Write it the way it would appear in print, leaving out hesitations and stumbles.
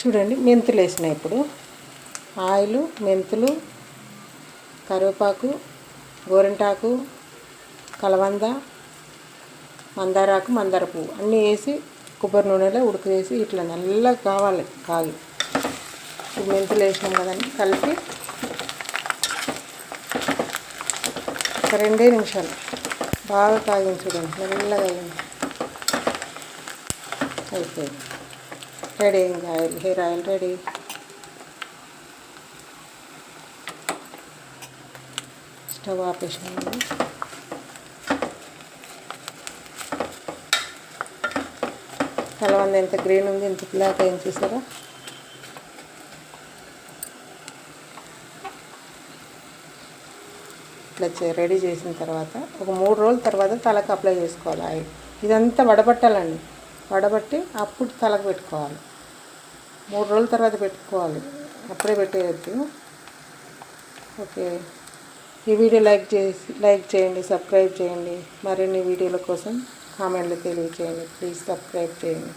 చూడండి మెంతులు వేసిన ఇప్పుడు ఆయిల్, మెంతులు, కరివేపాకు, గోరింటాకు, కలవంద, మందారాకు, మందార పువ్వు అన్నీ వేసి కొబ్బరి నూనెలో ఉడకవేసి ఇట్లా నల్లగా కావాలి కాగి. ఇప్పుడు మెంతులు వేసినాం కదండి, కలిపి ఒక 2 నిమిషాలు బాగా కాగింది. చూడండి నల్లగా అయింది, అయిపోయింది. రెడీ అయింది oil, hair oil ready. Stove ఆపేసినామండి. కలవంద ఎంత గ్రీన్ ఉంది, ఎంత బ్లాక్ అయింది చూసారా. ఇట్లా రెడీ చేసిన తర్వాత ఒక 3 రోజుల తర్వాత తలకు అప్లై చేసుకోవాలి ఆయిల్. ఇదంతా వడబట్టాలండి, వడబట్టి అప్పుడు తలకు పెట్టుకోవాలి. 3 రోజుల తర్వాత పెట్టుకోవాలి, అప్పుడే పెట్టేయద్దు. ఓకే, ఈ వీడియో లైక్ చేయండి, సబ్స్క్రైబ్ చేయండి. మరిన్ని వీడియోల కోసం కామెంట్లు తెలియజేయండి. ప్లీజ్ సబ్స్క్రైబ్ చేయండి.